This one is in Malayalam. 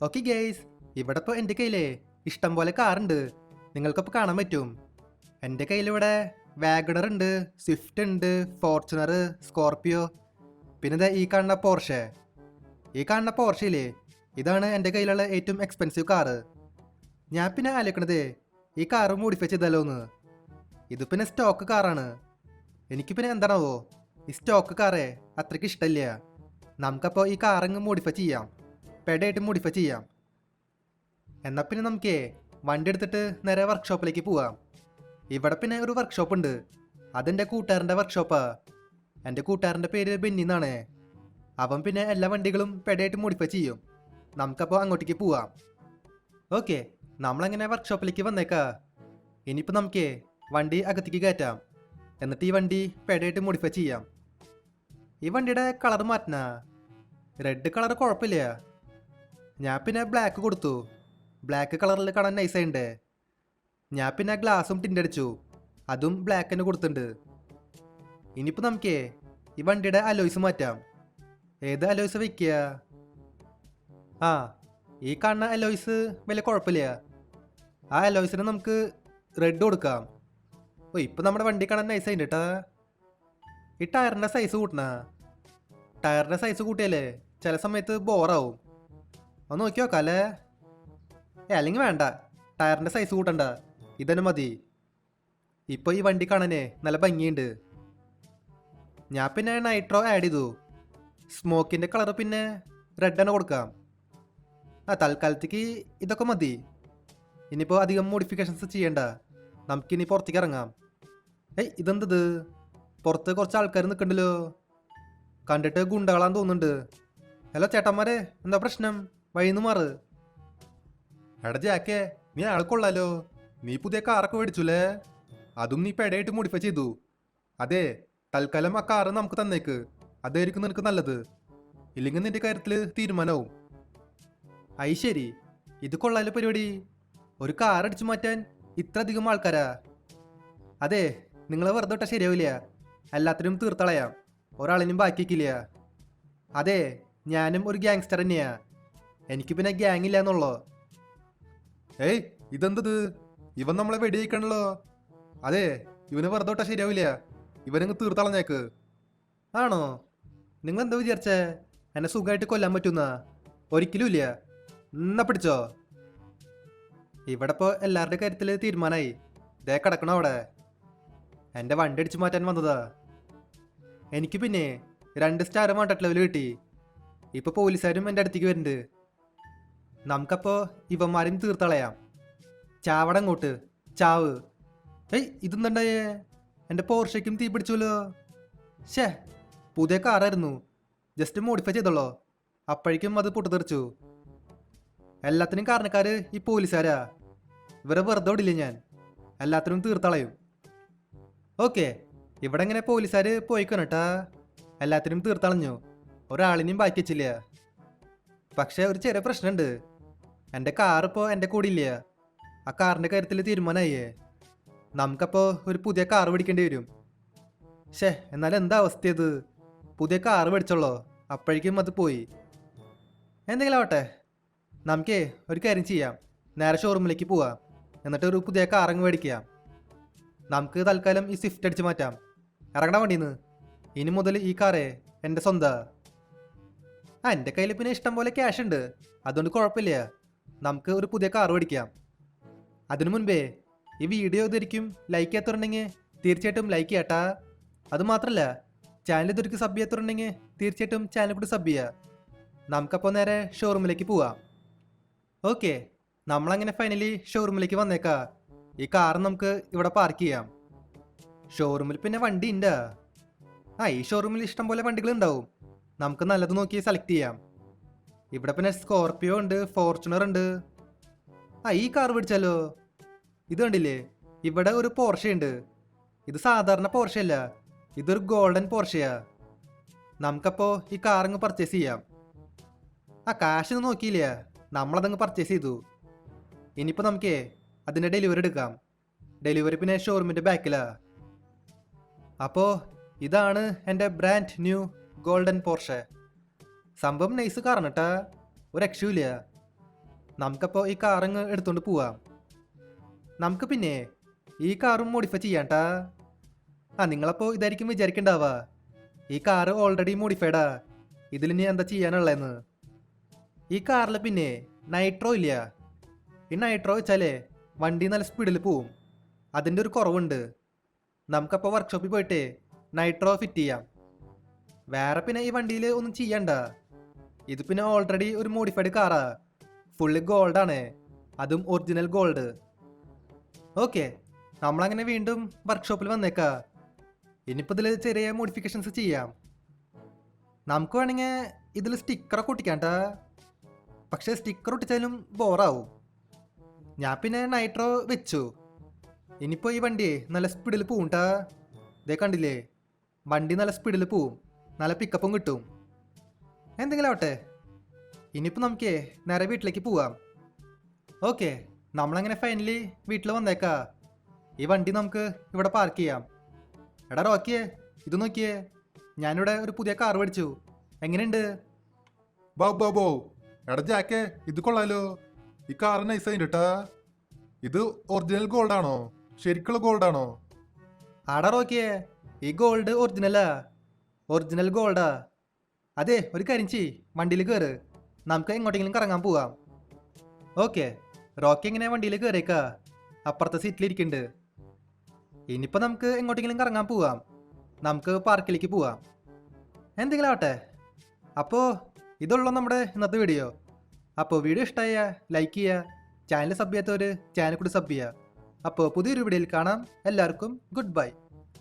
ഓക്കെ ഗേയ്സ്, ഇവിടെ ഇപ്പോൾ എൻ്റെ കയ്യിലേ ഇഷ്ടം പോലെ കാറുണ്ട്. നിങ്ങൾക്കിപ്പോൾ കാണാൻ പറ്റും. എൻ്റെ കയ്യിലിവിടെ വാഗണർ ഉണ്ട്, സ്വിഫ്റ്റ് ഉണ്ട്, ഫോർച്യൂണർ, സ്കോർപിയോ, പിന്നെ ദേ ഈ കാണുന്ന പോർഷെ. ഈ കാണുന്ന പോർഷയില്ലേ, ഇതാണ് എൻ്റെ കയ്യിലുള്ള ഏറ്റവും എക്സ്പെൻസീവ് കാറ്. ഞാൻ പിന്നെ ആലോചിക്കണത് ഈ കാറ് മോഡിഫൈ ചെയ്താലോ എന്ന്. ഇത് പിന്നെ സ്റ്റോക്ക് കാറാണ്. എനിക്ക് പിന്നെ എന്താണാവോ ഈ സ്റ്റോക്ക് കാറേ അത്രയ്ക്ക് ഇഷ്ടമില്ല. നമുക്കപ്പോൾ ഈ കാറങ്ങ് മോഡിഫൈ ചെയ്യാം, പെഡായിട്ട് മോഡിഫൈ ചെയ്യാം. എന്നാൽ പിന്നെ നമുക്കേ വണ്ടി എടുത്തിട്ട് നേരെ വർക്ക്ഷോപ്പിലേക്ക് പോവാം. ഇവിടെ പിന്നെ ഒരു വർക്ക്ഷോപ്പ് ഉണ്ട്, അതെൻ്റെ കൂട്ടുകാരൻ്റെ വർക്ക്ഷോപ്പാ. എൻ്റെ കൂട്ടുകാരൻ്റെ പേര് ബെന്നി എന്നാണ്. അവൻ പിന്നെ എല്ലാ വണ്ടികളും പെഡായിട്ട് മോഡിഫൈ ചെയ്യും. നമുക്കപ്പോൾ അങ്ങോട്ടേക്ക് പോവാം. ഓക്കെ, നമ്മളങ്ങനെ വർക്ക്ഷോപ്പിലേക്ക് വന്നേക്കാ. ഇനിയിപ്പോൾ നമുക്കേ വണ്ടി അകത്തേക്ക് കയറ്റാം, എന്നിട്ട് ഈ വണ്ടി പെഡായിട്ട് മോഡിഫൈ ചെയ്യാം. ഈ വണ്ടിയുടെ കളർ മാറ്റണ റെഡ് കളർ കുഴപ്പമില്ല. ഞാൻ പിന്നെ ബ്ലാക്ക് കൊടുത്തു, ബ്ലാക്ക് കളറിൽ കാണാൻ നൈസായിട്ടുണ്ട്. ഞാൻ പിന്നെ ഗ്ലാസും ടിൻ്റടിച്ചു, അതും ബ്ലാക്ക് തന്നെ കൊടുത്തിട്ടുണ്ട്. ഇനിയിപ്പോൾ നമുക്കേ ഈ വണ്ടിയുടെ അലോയ്സ് മാറ്റാം. ഏത് അലോയ്സ് വയ്ക്കുക? ആ, ഈ കാണുന്ന അലോയ്സ് വലിയ കുഴപ്പമില്ല. ആ അലോയ്സിന് നമുക്ക് റെഡ് കൊടുക്കാം. ഓ, ഇപ്പം നമ്മുടെ വണ്ടി കാണാൻ നൈസായിട്ട് കേട്ടാ. ഈ ടയറിൻ്റെ സൈസ് കൂട്ടണ, ടയറിൻ്റെ സൈസ് കൂട്ടിയാലേ ചില സമയത്ത് ബോറാവും. ഒന്ന് നോക്കി നോക്കാല്ലേ? അല്ലെങ്കിൽ വേണ്ട, ടയറിൻ്റെ സൈസ് കൂട്ടണ്ട, ഇതന്നെ മതി. ഇപ്പോൾ ഈ വണ്ടി കാണാനേ നല്ല ഭംഗിയുണ്ട്. ഞാൻ പിന്നെ നൈട്രോ ആഡ് ചെയ്തു, സ്മോക്കിൻ്റെ കളർ പിന്നെ റെഡ് തന്നെ കൊടുക്കാം. ആ, തൽക്കാലത്തേക്ക് ഇതൊക്കെ മതി. ഇനിയിപ്പോൾ അധികം മോഡിഫിക്കേഷൻസ് ചെയ്യണ്ട, നമുക്കിനി പുറത്തേക്ക് ഇറങ്ങാം. ഏയ്, ഇതെന്തത്? പുറത്ത് കുറച്ച് ആൾക്കാർ നിൽക്കണ്ടല്ലോ, കണ്ടിട്ട് ഗുണ്ടകളാന്ന് തോന്നുന്നുണ്ട്. ഹലോ ചേട്ടന്മാരെ, എന്താ പ്രശ്നം? വഴിന്ന് മാറ്. എടാ ജാക്കേ, നീ ആൾക്കൊള്ളാലോ. നീ പുതിയ കാറൊക്കെ മേടിച്ചുല്ലേ, അതും നീ പെടയായിട്ട് മോഡിഫൈ ചെയ്തു. അതെ, തൽക്കാലം ആ കാറ് നമുക്ക് തന്നേക്ക്, അതായിരിക്കും നിനക്ക് നല്ലത്. ഇല്ലെങ്കിൽ നിന്റെ കാര്യത്തിൽ തീരുമാനവും. അയ് ശരി, ഇത് കൊള്ളാലോ പരിപാടി. ഒരു കാർ അടിച്ചു മാറ്റാൻ ഇത്ര അധികം ആൾക്കാരാ? അതെ, നിങ്ങൾ വെറുതെ വിട്ടാൽ ശരിയാവില്ല, എല്ലാത്തിനും തീർത്തളയാം, ഒരാളിനും ബാക്കിക്കില്ല. അതെ, ഞാനും ഒരു ഗ്യാങ്സ്റ്റർ തന്നെയാ, എനിക്ക് പിന്നെ ഗ്യാങ് ഇല്ല എന്നുള്ളോ. ഏയ്, ഇതെന്തത്? ഇവൻ നമ്മളെ വെടിവെക്കണല്ലോ. അതെ, ഇവന് വെറുതെ വിട്ടാൽ ശരിയാവില്ല, ഇവനങ്ങ് തീർത്തളഞ്ഞേക്ക്. ആണോ? നിങ്ങൾ എന്താ വിചാരിച്ചേ എന്നെ സുഖമായിട്ട് കൊല്ലാൻ പറ്റുന്ന? ഒരിക്കലും ഇല്ല. എന്നാ പിടിച്ചോ. ഇവിടെ ഇപ്പോൾ എല്ലാവരുടെ കാര്യത്തിൽ തീരുമാനമായി. ദേ കിടക്കണോ അവിടെ. എൻ്റെ വണ്ടി അടിച്ചു മാറ്റാൻ വന്നതാ. എനിക്ക് പിന്നെ 2 സ്റ്റാർ കോൺടാക്ട് ലെവൽ കിട്ടി. ഇപ്പോൾ പോലീസുകാരും എൻ്റെ അടുത്തേക്ക് വരുന്നുണ്ട്. നമുക്കപ്പോൾ ഇവന്മാരും തീർത്തളയാം. ചാവട അങ്ങോട്ട്, ചാവ്. ഏയ്, ഇതെന്തുണ്ടായേ? എൻ്റെ പോർഷയ്ക്കും തീ പിടിച്ചുല്ലോ. ഷേ, പുതിയ കാറായിരുന്നു, ജസ്റ്റ് മോഡിഫൈ ചെയ്തോളൂ, അപ്പോഴേക്കും അത് പൊട്ടിത്തെറിച്ചു. എല്ലാത്തിനും കാരണക്കാർ ഈ പോലീസുകാരാ. ഇവരെ വെറുതെ വിടില്ല ഞാൻ, എല്ലാത്തിനും തീർത്തളയും. ഓക്കെ, ഇവിടെ എങ്ങനെ പോലീസുകാർ പോയിക്കോണട്ടാ, എല്ലാത്തിനും തീർത്തളഞ്ഞു, ഒരാളിനെയും ബാക്കി വെച്ചില്ല. പക്ഷേ ഒരു ചെറിയ പ്രശ്നമുണ്ട്, എൻ്റെ കാറിപ്പോൾ എൻ്റെ കൂടെ ഇല്ല. ആ കാറിൻ്റെ കാര്യത്തിൽ തീരുമാനമായേ, നമുക്കപ്പോൾ ഒരു പുതിയ കാറ് മേടിക്കേണ്ടി വരും. ഷേ, എന്നാലും എന്താ അവസ്ഥയത്? പുതിയ കാറ് മേടിച്ചോളൂ, അപ്പോഴേക്കും അത് പോയി. എന്തെങ്കിലും ആവട്ടെ, നമുക്കേ ഒരു കാര്യം ചെയ്യാം, നേരെ ഷോറൂമിലേക്ക് പോവാം, എന്നിട്ട് ഒരു പുതിയ കാറങ്ങ് മേടിക്കാം. നമുക്ക് തൽക്കാലം ഈ സ്വിഫ്റ്റ് അടിച്ച് മാറ്റാം. ഇറങ്ങണ വണ്ടിന്ന്. ഇനി മുതൽ ഈ കാറേ എൻ്റെ സ്വന്തം. ആ, എൻ്റെ കയ്യിൽ പിന്നെ ഇഷ്ടം പോലെ ക്യാഷ് ഉണ്ട്, അതുകൊണ്ട് കുഴപ്പമില്ല, നമുക്ക് ഒരു പുതിയ കാർ മേടിക്കാം. അതിനു മുൻപേ ഈ വീഡിയോ ഇതായിരിക്കും ലൈക്ക് ചെയ്യാത്തുണ്ടെങ്കിൽ തീർച്ചയായിട്ടും ലൈക്ക് ചെയ്യാട്ടാ. അതുമാത്രമല്ല, ചാനൽ ഇതൊരിക്കും സബ് ചെയ്യാത്തുണ്ടെങ്കിൽ തീർച്ചയായിട്ടും ചാനൽ കൂടി സബ് ചെയ്യുക. നമുക്കപ്പോൾ നേരെ ഷോറൂമിലേക്ക് പോവാം. ഓക്കെ, നമ്മളങ്ങനെ ഫൈനലി ഷോറൂമിലേക്ക് വന്നേക്കാ. ഈ കാർ നമുക്ക് ഇവിടെ പാർക്ക് ചെയ്യാം. ഷോറൂമിൽ പിന്നെ വണ്ടി ഉണ്ട്. ആ, ഈ ഷോറൂമിൽ ഇഷ്ടം പോലെ വണ്ടികൾ ഉണ്ടാവും, നമുക്ക് നല്ലത് നോക്കി സെലക്ട് ചെയ്യാം. ഇവിടെ പിന്നെ സ്കോർപിയോ ഉണ്ട്, ഫോർച്യൂണർ ഉണ്ട്. ആ, ഈ കാർ പിടിച്ചാലോ? ഇത് കണ്ടില്ലേ, ഇവിടെ ഒരു പോർഷ ഉണ്ട്. ഇത് സാധാരണ പോർഷ അല്ല, ഇതൊരു ഗോൾഡൻ പോർഷയാ. നമുക്കപ്പോൾ ഈ കാറങ്ങ് പർച്ചേസ് ചെയ്യാം. ആ, കാശ് ഒന്നും നോക്കിയില്ല, നമ്മളതങ്ങ് പർച്ചേസ് ചെയ്തു. ഇനിയിപ്പോൾ നമുക്കേ അതിൻ്റെ ഡെലിവറി എടുക്കാം. ഡെലിവറി പിന്നെ ഷോറൂമിൻ്റെ ബാക്കിലാ. അപ്പോൾ ഇതാണ് എൻ്റെ ബ്രാൻഡ് ന്യൂ ഗോൾഡൻ പോർഷെ. സംഭവം നൈസ് കാറാണ് കേട്ടാ, ഒരു രക്ഷയില്ല. നമുക്കപ്പോൾ ഈ കാറങ്ങ് എടുത്തുകൊണ്ട് പോവാം. നമുക്ക് പിന്നെ ഈ കാറും മോഡിഫൈ ചെയ്യാട്ടാ. നിങ്ങളപ്പോൾ ഇതായിരിക്കും വിചാരിക്കണ്ടാവുക, ഈ കാറ് ഓൾറെഡി മോഡിഫൈഡാ, ഇതിലിനി എന്താ ചെയ്യാനുള്ളതെന്ന്. ഈ കാറിൽ പിന്നെ നൈട്രോ ഇല്ല. ഈ നൈട്രോ വെച്ചാലേ വണ്ടി നല്ല സ്പീഡിൽ പോവും. അതിൻ്റെ ഒരു കുറവുണ്ട്. നമുക്കപ്പോൾ വർക്ക്ഷോപ്പിൽ പോയിട്ട് നൈട്രോ ഫിറ്റ് ചെയ്യാം. വേറെ പിന്നെ ഈ വണ്ടിയിൽ ഒന്നും ചെയ്യണ്ട. ഇത് പിന്നെ ഓൾറെഡി ഒരു മോഡിഫൈഡ് കാറാ, ഫുള്ള് ഗോൾഡാണ്, അതും ഒറിജിനൽ ഗോൾഡ്. ഓക്കെ, നമ്മളങ്ങനെ വീണ്ടും വർക്ക്ഷോപ്പിൽ വന്നേക്കാ. ഇനിയിപ്പോൾ ഇതിൽ ചെറിയ മോഡിഫിക്കേഷൻസ് ചെയ്യാം. നമുക്ക് വേണമെങ്കിൽ ഇതിൽ സ്റ്റിക്കറൊക്കെ ഒട്ടിക്കാണ്ടാ. പക്ഷേ സ്റ്റിക്കർ ഒട്ടിച്ചാലും ബോറാവും. ഞാൻ പിന്നെ നൈട്രോ വെച്ചു. ഇനിയിപ്പോൾ ഈ വണ്ടി നല്ല സ്പീഡിൽ പോവുണ്ടാ. ഇതേ കണ്ടില്ലേ, വണ്ടി നല്ല സ്പീഡിൽ പോവും, നല്ല പിക്കപ്പും കിട്ടും. എന്തെങ്കിലും ആവട്ടെ, ഇനിയിപ്പോൾ നമുക്ക് നേരെ വീട്ടിലേക്ക് പോവാം. ഓക്കെ, നമ്മളങ്ങനെ ഫൈനലി വീട്ടിൽ വന്നേക്കാ. ഈ വണ്ടി നമുക്ക് ഇവിടെ പാർക്ക് ചെയ്യാം. എടാ റോക്കിയേ, ഇത് നോക്കിയേ, ഞാനിവിടെ ഒരു പുതിയ കാർ മേടിച്ചു. എങ്ങനെയുണ്ട്? ബോ എടാ ജാക്കേ, ഇത് കൊള്ളാലോ. ഈ കാറ് നൈസായിട്ട് കേട്ടാ. ഇത് ഒറിജിനൽ ഗോൾഡ് ആണോ? ശരിക്കുള്ള ഗോൾഡ് ആണോ? ആടാ റോക്കിയേ, ഈ ഗോൾഡ് ഒറിജിനലാ, ഒറിജിനൽ ഗോൾഡാ. അതെ, ഒരു കാര്യം ചെയ്യ്, വണ്ടിയിൽ കയറ്, നമുക്ക് എങ്ങോട്ടെങ്കിലും കറങ്ങാൻ പോവാം. ഓക്കെ, റോക്കി എങ്ങനെ വണ്ടിയിൽ കയറിയേക്കാ, അപ്പുറത്തെ സീറ്റിലിരിക്കുന്നുണ്ട്. ഇനിയിപ്പോൾ നമുക്ക് എങ്ങോട്ടെങ്കിലും കറങ്ങാൻ പോവാം. നമുക്ക് പാർക്കിലേക്ക് പോവാം. എന്തെങ്കിലും ആവട്ടെ. അപ്പോൾ ഇതുള്ളൂ നമ്മുടെ ഇന്നത്തെ വീഡിയോ. അപ്പോൾ വീഡിയോ ഇഷ്ടമായ ലൈക്ക് ചെയ്യുക, ചാനൽ സബ് ചെയ്യാത്തവർ ചാനൽ കൂടി സബ് ചെയ്യുക. അപ്പോൾ പുതിയൊരു വീഡിയോയിൽ കാണാം. എല്ലാവർക്കും ഗുഡ് ബൈ.